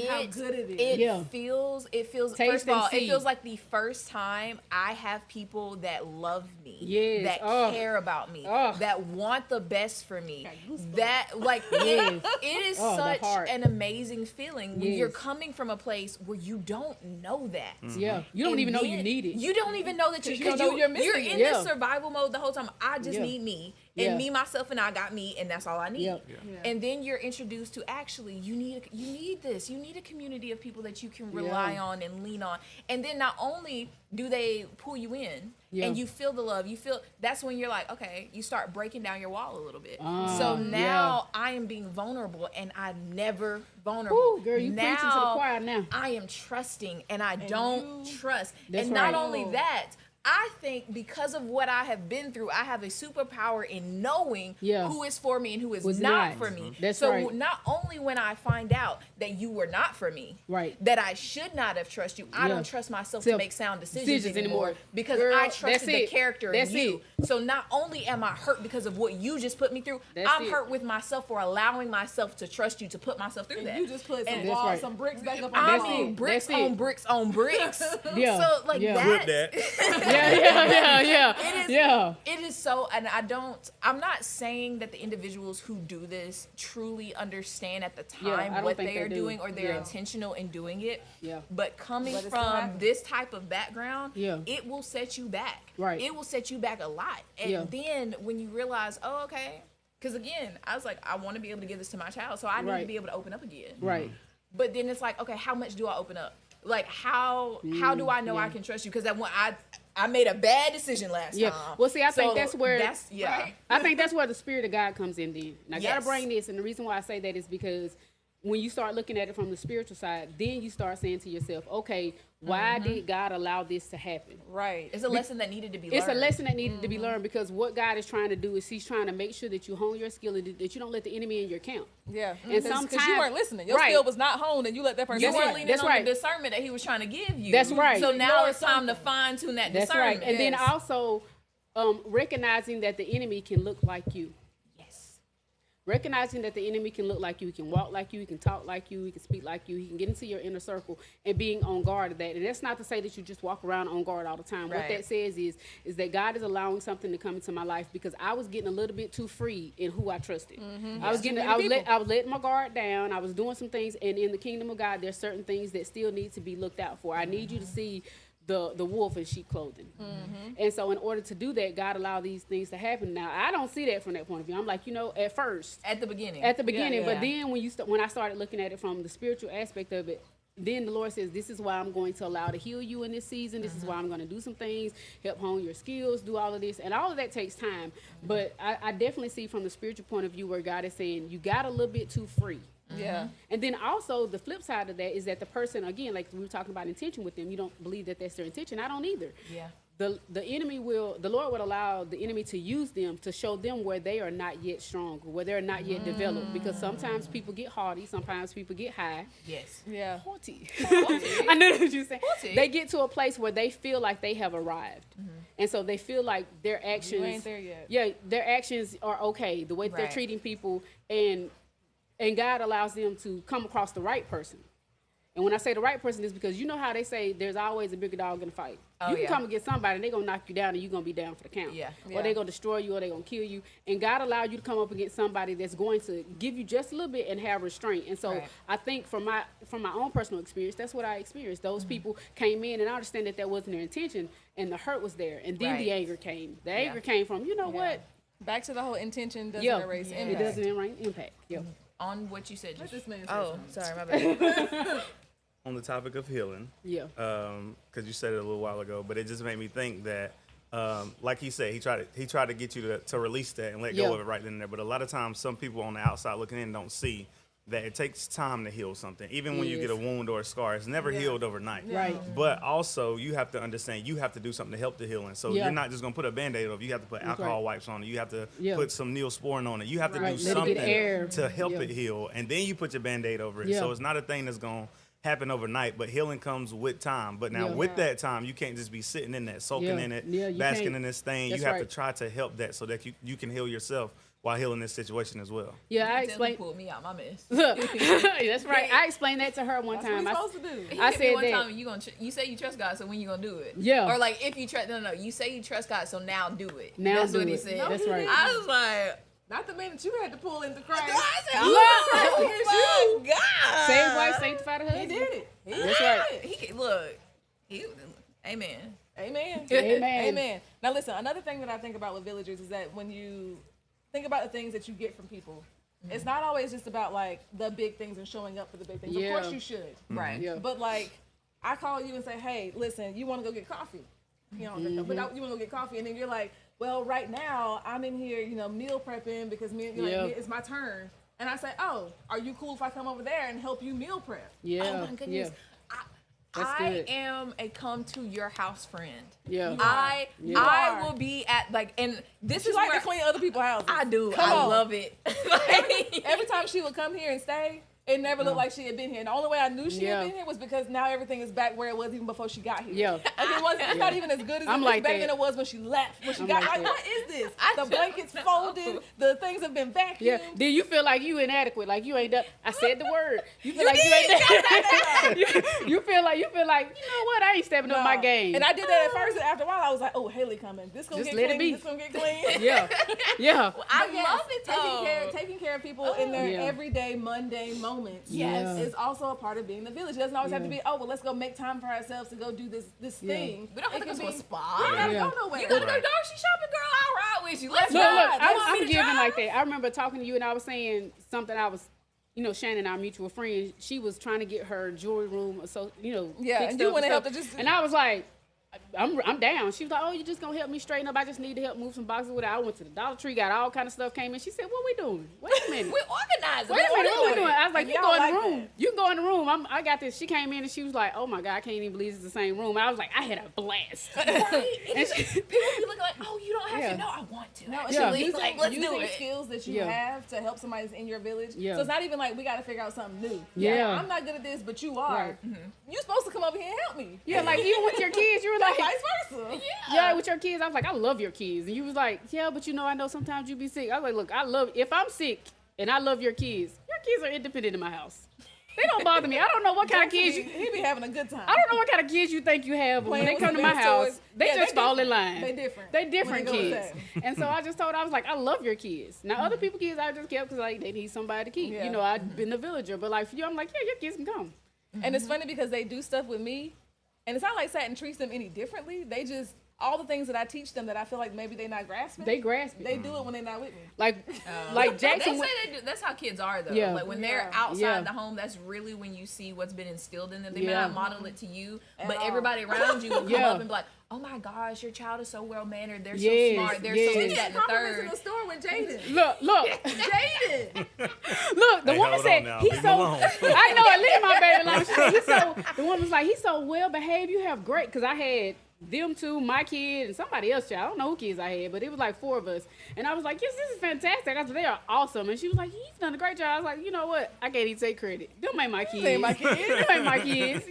How good it is. It Yeah. feels, Taste first of and all, see. it feels like the first time I have people that love me, Yes. that Oh. care about me, Oh. that want the best for me, that like Yes. it is Oh, the such heart. an amazing feeling when you're Yes. coming from a place where you don't know that. Yeah, you don't And even know you then need it. You don't even know that you, 'Cause you don't know you, you're missing you're it. in Yeah. this survival mode the whole time. I just Yeah. need me. And Yeah. me, myself, and I got me, and that's all I need. Yep. Yeah. And then you're introduced to actually you need this. You need a community of people that you can rely Yeah. on and lean on. And then not only do they pull you in Yeah. and you feel the love, you feel that's when you're like, okay, you start breaking down your wall a little bit. Ah, So now I am being vulnerable, and I'm never vulnerable. Woo, girl, you preaching to the choir now. I am trusting, and I don't trust. That's And not right. only that, I think because of what I have been through, I have a superpower in knowing Yeah. who is for me and who is Who's not not. for me. That's so right. not only when I find out that you were not for me, Right. that I should not have trusted you, I Yeah. don't trust myself Self- to make sound decisions decisions anymore, anymore. because Girl, I that's trusted the it. character That's in you. So not only am I hurt because of what you just put me through, That's I'm it. hurt with myself for allowing myself to trust you to put myself through And that. you just put some And- walls, right. some bricks back up I on That's the mean, wall. it. bricks That's on it. bricks on bricks. Yeah. So like Yeah. that. Flip that. Yeah. It is, Yeah. it is so, and I'm not saying that the individuals who do this truly understand at the Yeah, I time don't what think they are they do. doing or they're Yeah. intentional in doing it. Yeah. But coming But it still from happens. this type of background, Yeah. it will set you back. Right. It will set you back a lot. And Yeah. then when you realize, oh, okay, because again, I was like, I want to be able to give this to my child, so I need to Right. be able to open up again. Right. But then it's like, okay, how much do I open up? Like how do I know I yeah. can trust you? Because I made a bad decision last Yeah. time. Well, see, I think So that's where yeah. I think that's where the Spirit of God comes in then. And I gotta Yes. bring this, and the reason why I say that is because when you start looking at it from the spiritual side, then you start saying to yourself, okay, why did God allow this to happen? Right. It's a lesson that needed to be learned. It's a lesson that needed to be learned because what God is trying to do is He's trying to make sure that you hone your skill and that you don't let the enemy in your camp. Yeah. And Because sometimes- you weren't listening. Your Right. skill was not honed, and you let that person You That's weren't right. leaning That's on right. the discernment that he was trying to give you. That's right. So You now ignored it's time to something. fine tune that That's discernment. right. And then Yes. also recognizing that the enemy can look like you. Yes. Recognizing that the enemy can look like you, he can walk like you, he can talk like you, he can speak like you, he can get into your inner circle, and being on guard of that. And that's not to say that you just walk around on guard all the time. What Right. that says is that God is allowing something to come into my life because I was getting a little bit too free in who I trusted. I was getting, Too I many was letting my guard down. I was doing some things, and in the kingdom of God, there's certain things that still need to be looked out for. I need you to see the wolf in sheep clothing. And so in order to do that, God allowed these things to happen. Now, I don't see that from that point of view. I'm like, at first, At the beginning. at the beginning, yeah. but then when I started looking at it from the spiritual aspect of it, then the Lord says, this is why I'm going to allow to heal you in this season. This is why I'm going to do some things, help hone your skills, do all of this. And all of that takes time. But I definitely see from the spiritual point of view where God is saying, you got a little bit too free. Yeah. And then also the flip side of that is that the person, again, like we were talking about intention with them, you don't believe that that's their intention. I don't either. Yeah. The Lord would allow the enemy to use them to show them where they are not yet strong, where they're not yet developed. Because sometimes people get haughty, sometimes people get high. Yes. Yeah. Haughty. I knew what you were saying. Haughty. They get to a place where they feel like they have arrived. And so they feel like their actions ain't there yet. Yeah, their actions are okay, the way that they're Right. treating people, and God allows them to come across the right person. And when I say the right person, is because you know how they say there's always a bigger dog in the fight. Oh, You can yeah. come against somebody and they're going to knock you down and you're going to be down for the count. Yeah. Or they're going to destroy you or they're going to kill you. And God allowed you to come up against somebody that's going to give you just a little bit and have restraint. And so Right. I think from my own personal experience, that's what I experienced. Those Mm-hmm. people came in and I understand that wasn't their intention and the hurt was there. And then the Right. anger came. The anger came from, you know what? Back to the whole intention doesn't Yeah, erase it impact. doesn't erase impact. Yeah. On what you said. Let this man say Oh, something. sorry, my bad. On the topic of healing, Yeah. because you said it a little while ago, but it just made me think that, like he said, he tried to get you to release that and let Yeah. go of it right then and there. But a lot of times, some people on the outside looking in don't see that it takes time to heal something. Even when you get a Yes. wound or a scar, it's never healed overnight. Right. But also, you have to understand you have to do something to help the healing. So Yeah. you're not just gonna put a Band-Aid over. You have to put alcohol right. wipes on it. You have to Yeah. put some Neosporin on it. You have to Right. do Let it get something air. to help Yeah. it heal, and then you put your Band-Aid over it. Yeah. So it's not a thing that's gonna happen overnight, but healing comes with time. But now Yeah. with that time, you can't just be sitting in that, soaking Yeah. in it, Yeah, you basking can't. in this thing. That's you have right. to try to help that so that you can heal yourself while healing this situation as well. Yeah, I Tell him explained. pulled me out my mess. That's right. I explained that to her one That's what time. we're I- supposed to do. He I hit me said one that- time, you say you trust God, so when you gonna do it? Yeah. Or like if you trust, no, you say you trust God, so now do it. Now That's do what he it. said. No, That's right. I was like, Not the minute you had to pull into Christ. I said, Look. oh my God. Save his wife, sanctify the He husband. did it. He That's did right. it. He look, amen. Amen. Amen. Amen. Now listen, another thing that I think about with villagers is that when you think about the things that you get from people, it's not always just about like the big things and showing up for the big things. Yeah. Of course you should. Right. Yeah. But like, I call you and say, hey, listen, you want to go get coffee? You know, Mm-hmm. but you want to go get coffee, and then you're like, well, right now I'm in here, meal prepping because Yeah. it's my turn. And I say, oh, are you cool if I come over there and help you meal prep? Yeah. Oh my goodness. Yeah. That's I good. am a come to your house friend. Yeah. I You I are. will be at like, and this She is like where to clean other people's houses. I do. Come I on. love it. Like, Every time she would come here and stay, it never looked like she had been here. And the only way I knew she Yeah. had been here was because now everything is back where it was even before she got here. Yeah. Like it's not even as good as I'm it was like back that. than it was when she left. When she I'm got like like, that. what is this? I The don't blankets know. folded, the things have been vacuumed. Yeah. Then you feel like you inadequate, like you ain't done. I said the word. You feel You like did. you ain't You done. gotta you feel like you know what? I ain't stepping up my No. game. And I did that at first, and after a while, I was like, "Oh, Haley coming. This gonna Just get let it clean. be. This gonna get clean." yeah. Yeah. I But yes, love it though. taking care of people in their Yeah. everyday mundane moments. Yes. is also a part of being the village. It doesn't always have to be, oh well, let's go make time for ourselves to go do this Yeah. thing. We don't have It to go can to a be- spa. We don't have to Yeah. go nowhere. You go to the Right. Darcy shopping, girl. I'll ride with you. Let's Look, ride. look, You want I'm me to giving drive? like that. I remember talking to you and I was saying something. I was, Shannon, our mutual friend, she was trying to get her jewelry room, Yeah, fixed and you up went and stuff. helped her just- And I was like, I'm down. She was like, oh, you just gonna help me straighten up? I just need to help move some boxes with it. I went to the Dollar Tree, got all kind of stuff came in. She said, what we doing? Wait a minute. We're organized. Wait a minute, what we doing? I was like, And you y'all go in like the room. that. You can go in the room. I got this. She came in and she was like, oh my God, I can't even believe it's the same room. I was like, I had a blast. Right? And she- People be looking like, oh, you don't have Yeah. to. No, I want to. No, Yeah. using, Like, let's do using it. skills that you Yeah. have to help somebody that's in your village. Yeah. So it's not even like we got to figure out something new. Yeah. I'm not good at this, but you are. Right. You're supposed to come over here and help me. yeah, like even with your kids, you were like, Vice versa. yeah, with your kids, I was like, I love your kids. And you was like, yeah, but I know sometimes you be sick. I was like, look, if I'm sick and I love your kids are independent in my house. They don't bother me. I don't know what kind of kids He be having a good time. I don't know what kind of kids you think you have, but when Playing they with come to some my big house, toys. they Yeah, just they fall in different. line. They different. They different When they go kids. to And so I just told her, I was like, I love your kids. Now, other people's kids I just kept because like, they need somebody to keep. Yeah. I've been the villager. But like for you, I'm like, yeah, your kids can come. And it's funny because they do stuff with me, and it's not like Satin treats them any differently. They just all the things that I teach them that I feel like maybe they're not grasping. They grasp it. They do it when they're not with me. like They Jackson say went- they do. That's how kids are, though. Yeah. Like when they're Yeah. outside Yeah. the home, that's really when you see what's been instilled in them. They may Yeah. not model it to you, At but all. everybody around you will come Yeah. up and be like, "Oh my gosh, your child is so well mannered. They're Yes, so smart. They're yes. so She this, that, and the Compliments in third." the store with Jaden. look, Jaden. look. The Hey, woman hold said on now. he's Leave him so. alone. I know it. Leave my baby alone. She said, the woman was like, he's so well behaved. You have great. Because I had them two, my kid, and somebody else. Child. I don't know who kids I had, but it was like 4 of us. And I was like, yes, this is fantastic. I said, they are awesome. And she was like, he's done a great job. I was like, you know what? I can't even take credit. Them ain't my kids. ain't my kids. Them ain't my kids.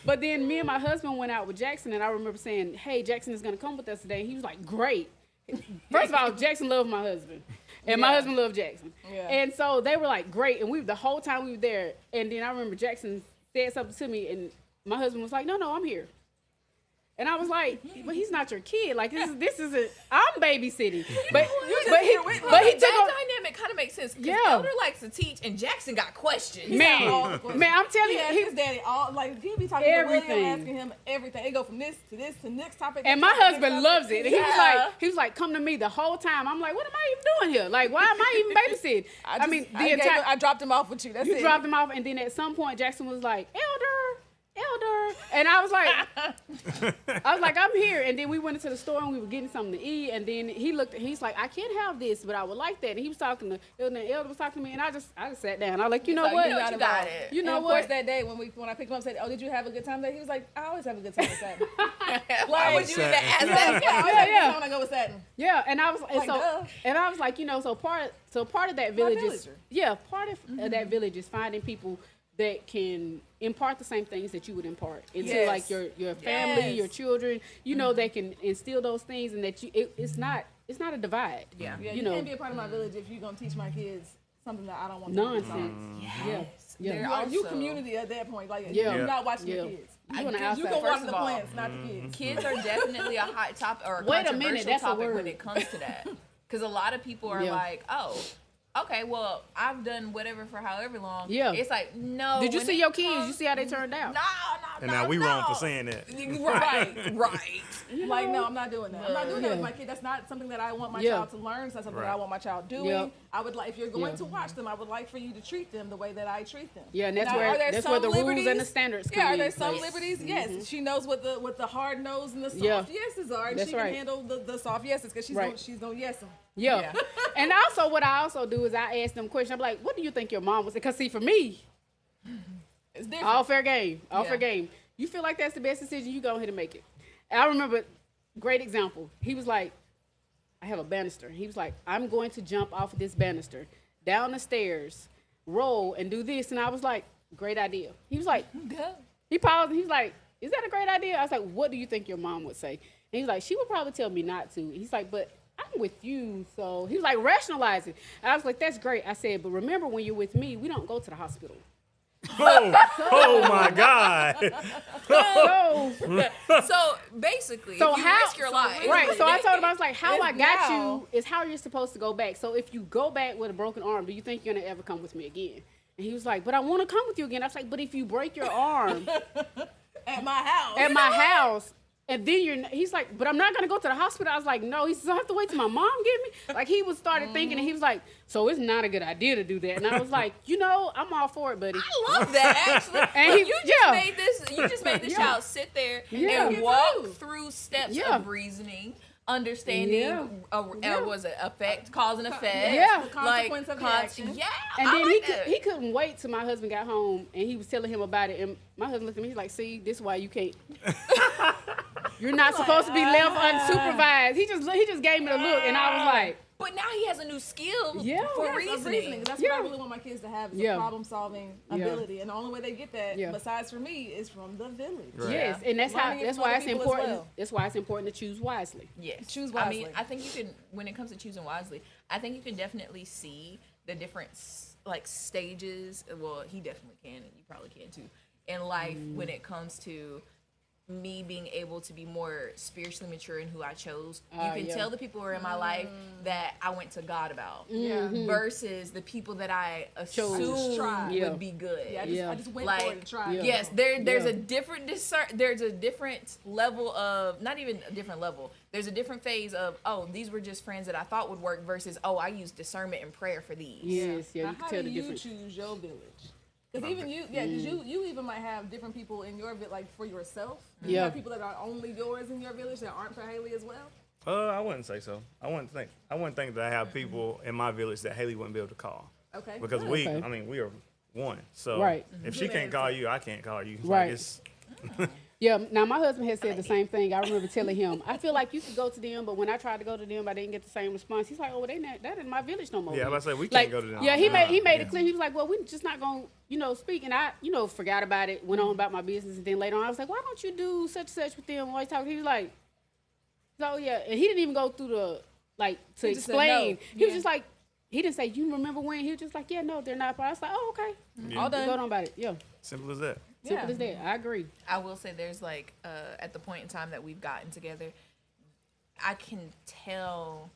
But then me and my husband went out with Jackson, and I remember saying, hey, Jackson is gonna come with us today. And he was like, great. First of all, Jackson loved my husband. And my Yeah. husband loved Jackson. Yeah. And so they were like, great. And the whole time we were there. And then I remember Jackson said something to me, and my husband was like, no, I'm here. And I was like, but he's not your kid. Like, this isn't, I'm babysitting. But he that took on, dynamic kind of makes sense. 'Cause Yeah. Elder likes to teach, and Jackson got questions. man, I'm telling He asked you, his daddy all like he be talking to Everything. William, asking him everything. It go from this to this to next topic. and next my topic, husband next loves topic. it. And he was like, come to me the whole time. I'm like, what am I even doing here? Like, why am I even babysitting? I dropped him off with you. That's You it. dropped him off, and then at some point Jackson was like, Elder, and I was like, I'm here. And then we went into the store and we were getting something to eat, and then he's like, I can't have this, but I would like that. And he was talking to Elder, and Elder was talking to me, and I just sat down. I was like, you know So what? you know you got it. You know and of what? course, that day when I picked him up, I said, "Oh, did you have a good time today?" He was like, "I always have a good time with Satin." Why would you even ask Yeah, that? I always have a good Yeah. time when I go with Satin. Yeah, and I was Like, duh. and I was like, so part of that village is villager. part of that village is finding people that can impart the same things that you would impart into Yes. like your family, Yes. your children. That can instill those things, and that it's not a divide. Yeah. Yeah, You you know. can't be a part of my village if you're gonna teach my kids something that I don't want them to Nonsense. Yes. Yeah. They're do. You also- community at that point, like Yeah. you're not watching Yeah. your kids. You on the You outside. can First water of the all, plants, not the kids. Kids are definitely a hot topic or a Wait a controversial minute, that's a topic when word. it comes to that. Because a lot of people are Yeah. like, oh, okay, well, I've done whatever for however long. Yeah. It's like, no. Did you when see it your kids? comes- You see how they turned out? No. And now we wrong for saying that. Right. Like, no, I'm not doing that. I'm not doing that with Yeah. my kid. That's not something that I want my Yeah. child to learn. It's not something that I Right. want my child doing. Yeah. I would like, if you're going Yeah. to watch them, I would like for you to treat them the way that I treat them. Yeah, and that's Now, where are there that's some where the rules liberties? and the standards come Yeah, are in there some place. liberties? Yes. She knows what the hard nose and the soft Yeah. yeses are, and That's she right. can handle the soft yeses because Right. she's gonna yes them. Yeah. And also what I also do is I ask them questions. I'm like, what do you think your mom would say? Because see, for me, It's different. all fair game. All Yeah. fair game. You feel like that's the best decision, you go ahead and make it. And I remember, great example. He was like, I have a banister. He was like, I'm going to jump off of this banister, down the stairs, roll, and do this. And I was like, great idea. He was like, he paused and he's like, is that a great idea? I was like, what do you think your mom would say? And he's like, she would probably tell me not to. He's like, but I'm with you. So he was like, rationalizing. And I was like, that's great. I said, but remember when you're with me, we don't go to the hospital. Oh my God. So, So basically, So if you how- risk your life. right. So I told him, I was like, how It's I got now. you is how you're supposed to go back. So if you go back with a broken arm, do you think you're going to ever come with me again? And he was like, but I want to come with you again. I was like, but if you break your arm At my house. at my house, and then he's like, but I'm not gonna go to the hospital. I was like, no. He says, I have to wait till my mom get me. Like he was started thinking, and he was like, so it's not a good idea to do that. And I was like, I'm all for it, buddy. I love that actually. And Like, he- you just made this Yeah. child sit there Yeah. and walk through steps Yeah. of reasoning, understanding Yeah. was it effect, cause and effect. Yeah. The consequence of the action. Yeah. And I then like that. he couldn't wait till my husband got home, and he was telling him about it. And my husband looked at me, he's like, see, this is why you can't. You're not supposed to be left unsupervised. He just gave me the look, and I was like, But now he has a new skill Yeah. for Yes, of reasoning. That's Yeah. what I really want my kids to have is Yeah. a problem-solving ability. And the only way they get that, Yeah. besides for me, is from the village. Right. yes, and that's Learning it that's from why other it's people as important. well. That's why it's important to choose wisely. Yes. Choose I mean, wisely. I think you can, when it comes to choosing wisely, I think you can definitely see the different stages. Well, he definitely can, and you probably can too, in life when it comes to me being able to be more spiritually mature in who I chose. You can yeah. tell the people who are in my life that I went to God about Yeah. versus the people that I Chose. assumed Tried. Yeah. would be good. Yeah, I just went for Like, it and tried. Yeah. yes, there's Yeah. a different there's a different level of, not even a different level. There's a different phase of, oh, these were just friends that I thought would work versus, oh, I used discernment and prayer for these. Yes, yeah, Now, you can how tell do the you difference. choose your village? Because even you, because you even might have different people in your village, like for yourself. You Yeah. have people that are only yours in your village that aren't for Haley as well. I wouldn't say so. I wouldn't think that I have people in my village that Haley wouldn't be able to call. Okay. Because Okay. we are one. So Right. if she can't call you, I can't call you. Right. Like it's, Yeah, now my husband has said the same thing. I remember telling him, I feel like you could go to them, but when I tried to go to them, I didn't get the same response. He's like, oh, they not, that in my village no more. Yeah, I was about to say, we Like, can't go to them. Yeah, he made Yeah. it clear. He was like, well, we just not going to, speak. And I, forgot about it, went on about my business. And then later on, I was like, why don't you do such and such with them? Always talking. He was like, so yeah. And he didn't even go through to He just said explain. no. He was Yeah. just like, he didn't say, you remember when? He was just like, yeah, no, they're not. I was like, oh, okay. Yeah. All done. Go on about it. Yeah. Simple as that. Simple Yeah. as that. I agree. I will say there's like at the point in time that we've gotten together, I can tell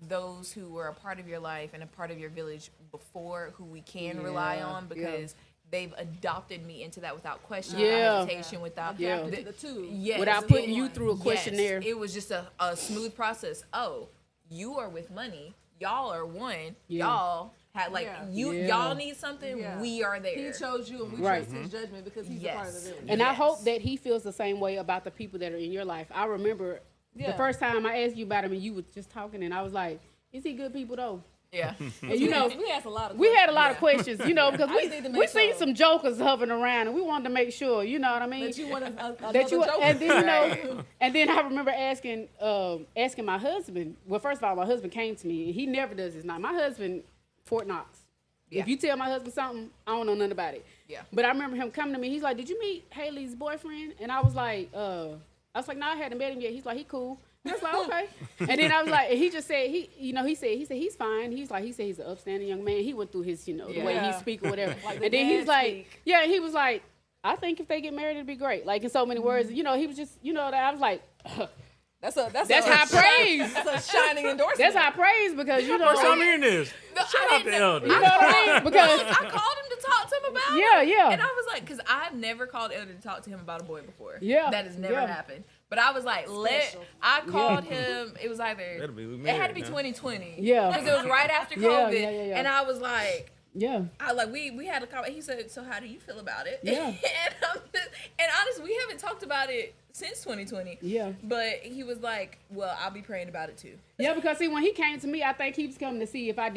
those who were a part of your life and a part of your village before who we can rely Yeah, on because they've adopted me into that without question, Yeah. without hesitation, without Yeah. Adapted to the two. Yes. Without putting you through a questionnaire. Yes, it was just a smooth process. Oh, you are with money. Y'all are one. Yeah. Y'all had like Yeah. y'all need something. Yeah. We are there. He chose you, and we Right. trust his judgment because he's a part of the Yes. village. And I Yes. hope that he feels the same way about the people that are in your life. I remember the Yeah. first time I asked you about him and you was just talking and I was like, is he good people though? Yeah. And you know, we asked a lot of we had a lot of Yeah. questions, you know, because I just need to we make seen sure. some jokers hovering around and we wanted to make sure, you know what I mean? that you want another That you joke. and then you Right. know, and then I remember asking my husband. Well, first of all, my husband came to me and he never does this. Now, my husband, Fort Knox. Yeah. If you tell my husband something, I don't know nothing about it. Yeah. But I remember him coming to me. He's like, "Did you meet Haley's boyfriend?" And I was like, "No, I hadn't met him yet." He's like, "He cool." And I was like, "Okay." And then I was like, and he just said he said he's fine. He said he's an upstanding young man. He went through his, the way he Yeah. speak or whatever. Like the and then he's dad like, speak. yeah, he was like, "I think if they get married, it'd be great." Like in so many words, he was just, he was like, That's high praise. That's a shining endorsement. That's high praise because First time hearing this. No, Shout I out to didn't- Elder. You know what I mean? Because I called him to talk to him about Yeah, it. yeah. And I was like, because I've never called Elder to talk to him about a boy before. Yeah, That has never yeah. happened. But I was like, Special. I called him. It was either, That'll be- we it had to married be now. 2020. Yeah. Because it was right after Yeah, COVID. yeah. And I was like, yeah, we had a comment. He said, "So how do you feel about it?" Yeah. and honestly, we haven't talked about it since 2020. Yeah. But he was like, "Well, I'll be praying about it too." yeah. Because see, when he came to me, I think he was coming to see if I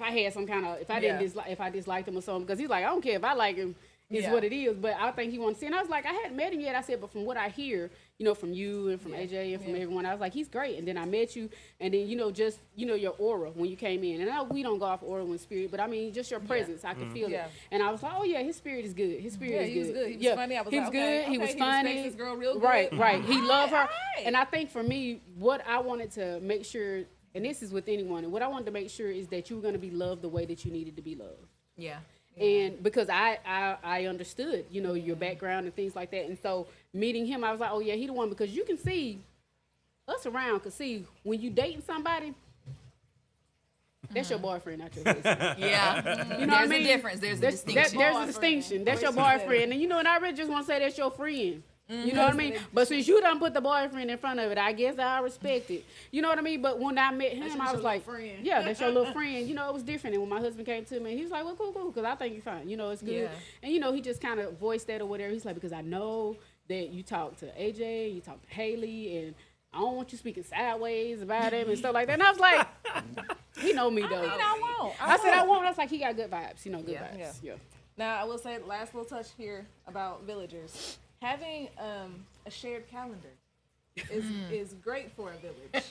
had some kind of, if I didn't Yeah. if I disliked him or something. Because he's like, I don't care if I like him. It's Yeah. what it is. But I think he wanted to see. And I was like, I hadn't met him yet. I said, but from what I hear, from you and from AJ and from everyone, I was like, he's great. And then I met you, and then just your aura when you came in. And I know we don't go off aura and spirit, but I mean just your presence. I could feel Yeah. it. And I was like, oh yeah, his spirit is good. His spirit Yeah, is he was good. good. He was yeah. funny. I was he like, was okay, good. He was okay, he funny. respects this girl real good. Right. He loved her. all right. And I think for me, what I wanted to make sure, and this is with anyone, and what I wanted to make sure is that you were going to be loved the way that you needed to be loved. Yeah. And because I understood, your background and things like that. And so meeting him, I was like, oh yeah, he the one, because you can see us around could see when you dating somebody, that's your boyfriend, not your husband. Yeah. You know what I There's mean? a difference. There's a distinction. There's a distinction. That's your boyfriend. And and I really just want to say that's your friend. You know what I mean? But since you done put the boyfriend in front of it, I guess I respect it. You know what I mean? But when I met him, I was like, friend. yeah, that's your little friend. It was different. And when my husband came to me, he was like, well, cool, because I think you're fine. It's good. Yeah. And, he just kind of voiced that or whatever. He's like, because I know that you talk to AJ, you talk to Haley, and I don't want you speaking sideways about him and stuff like that. And I was like, he know me, though. I won't. I said, I won't. I was like, he got good vibes. Good Yeah. vibes. Yeah. Now, I will say, last little touch here about villagers. Having a shared calendar is great for a village.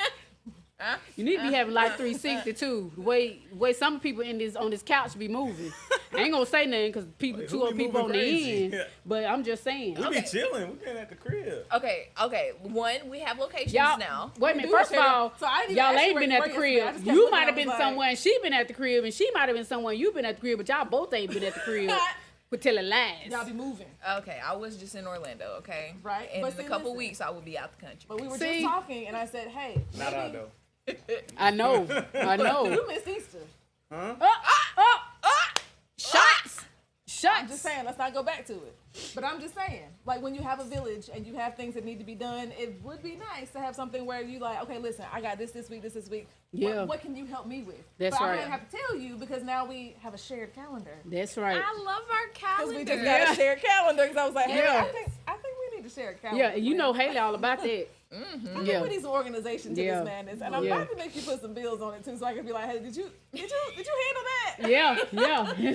You need to be having Life 360 too. The way some people on this couch be moving. I ain't gonna say nothing because Wait, two who other be people on moving the crazy? end. Yeah. But I'm just saying. We be chilling. We been at the crib. Okay. One, we have locations Y'all, now. wait a minute. do First of share- all, so I didn't even y'all ask you ain't where been you at the were yesterday. I crib. just kept You looking, might I have was been like- somewhere and she been at the crib, and she might have been somewhere and you been at the crib, but y'all both ain't been at the crib. But telling lies. Y'all be moving. Okay, I was just in Orlando. Okay. Right, And but in a see, couple listen. weeks, I will be out the country. But we were See? just talking, and I said, hey, Not out maybe though. I know. you missed Easter. Shots. I'm just saying, let's not go back to it. But I'm just saying, like when you have a village and you have things that need to be done, it would be nice to have something where you like, okay, listen, I got this week, this week. Yeah. What can you help me with? That's but right. I'm gonna have to tell you because now we have a shared calendar. That's right. I love our Because calendar. we just got a shared calendar. Because I was like, hey, Yeah. I think we need to share a calendar. Yeah, and you know Haley all about that. I think Yeah. we need some organization to Yeah. this madness, and I'm Yeah. about to make you put some bills on it too, so I can be like, hey, did you handle that? Yeah, that's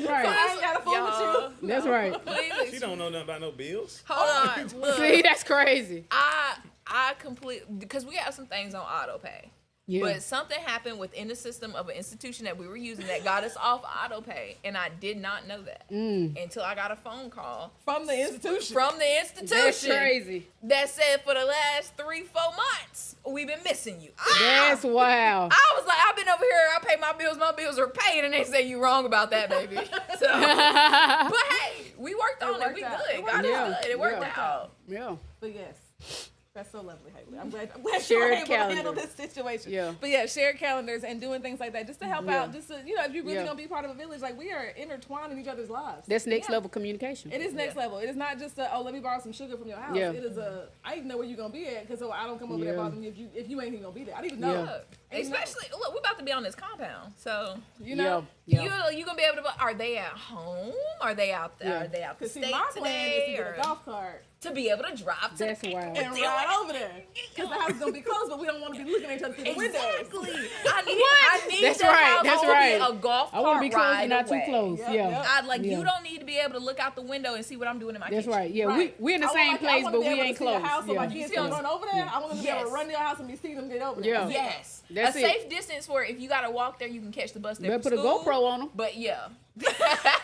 So right. I ain't gotta fool Y'all. with you. That's right. Please She don't know nothing about no bills. hold on. Look, See, that's crazy. I completely because we have some things on auto pay. Yeah. But something happened within the system of an institution that we were using that got us off auto pay, and I did not know that until I got a phone call From the institution. from the institution. That's crazy. That said, for the last 3-4 months, we've been missing you. That's wow. I was like, I've been over here, I pay my bills are paid, and they say you wrong about that, baby. So, but hey, we worked on it. We out. good. It God worked is out. good. It worked Yeah. out. Yeah. But yes, that's so lovely, Haley. I'm glad you Shared were able to handle calendar. this situation. Yeah. But yeah, shared calendars and doing things like that just to help Yeah. out. Just to, you know, if you're really Yeah. gonna be part of a village, like we are intertwined in each other's lives. That's next Yeah. level communication. It is next Yeah. level. It is not just a, oh, let me borrow some sugar from your house. Yeah. It is a, I even know where you're gonna be at because so I don't come over there Yeah. bothering you if you ain't even gonna be there. I don't even know. Yeah. Look, especially, look, we're about to be on this compound, so You know. Yeah. you gonna be able to. Are they at home? Are they out there? Yeah. Are they out the Cause see, state my plan is to today? get Or a golf cart to be able to drive to That's wild. and ride over there. Cause the house is gonna be closed, but we don't want to be looking at each other through the windows. Exactly. I need That's the right, house that's to right. be a golf I want cart to be close ride but not away. too close. Yep, Yeah. yep. I like Yeah. you don't need to be able to look out the window and see what I'm doing in my That's kitchen. right. Yeah. Right. We're in the I same want, place, I wanna but be we able ain't to see a close. house so my Yeah. kids See can what run over there. I want them to be able to Yes. run to your house and be seeing them get over there. Yeah. Yes. That's a it. safe distance where if you gotta walk there, you can catch the bus there. Better for put a school. GoPro on them. But yeah.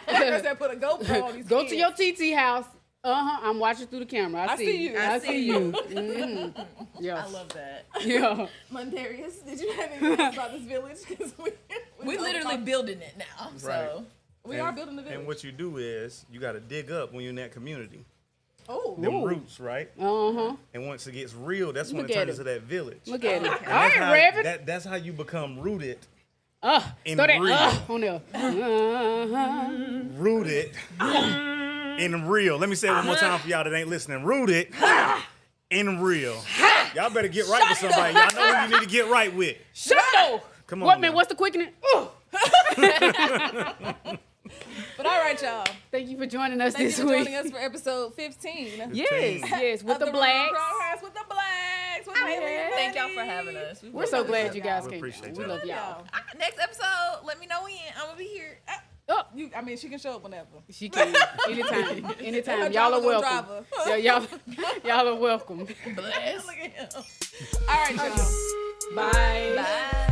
I said put a GoPro on these Go kids. to your TT house. I'm watching through the camera. I see you. I I see see you. you. Mhm. Yeah. I love that. Yeah. Mondarius, did you have anything else about this village? Because We literally building it now. So Right. we are building the village. And what you do is you got to dig up when you're in that community. Oh, Them Ooh. roots, right? Uh-huh. And once it gets real, that's when Look it at turns it. into that village. Look at it. All And right, that's how- Reverend. that's how you become rooted. Throw in that real. on there. Uh-huh. Rooted in real. Let me say it one more time for y'all that ain't listening. Rooted in real. Y'all better get right with somebody. Y'all know who you need to get right with. Shut up. Come on. What, man? now. What's the quickening? but all right, y'all. Thank you for joining us Thank you this for week. joining us for episode 15. Yes, yes, with of the blacks. Broadcast with the blacks. With Haley and thank y'all Betty. for having us. We're so glad you guys We came. appreciate We y'all. love y'all. Next episode, let me know when. I'm gonna be here. Oh, I mean, she can show up whenever. she can. Anytime. Anytime. Her Y'all are driver gonna welcome. drive Yeah, y'all are welcome. Bless. Look at him. All right, y'all. Bye. Bye.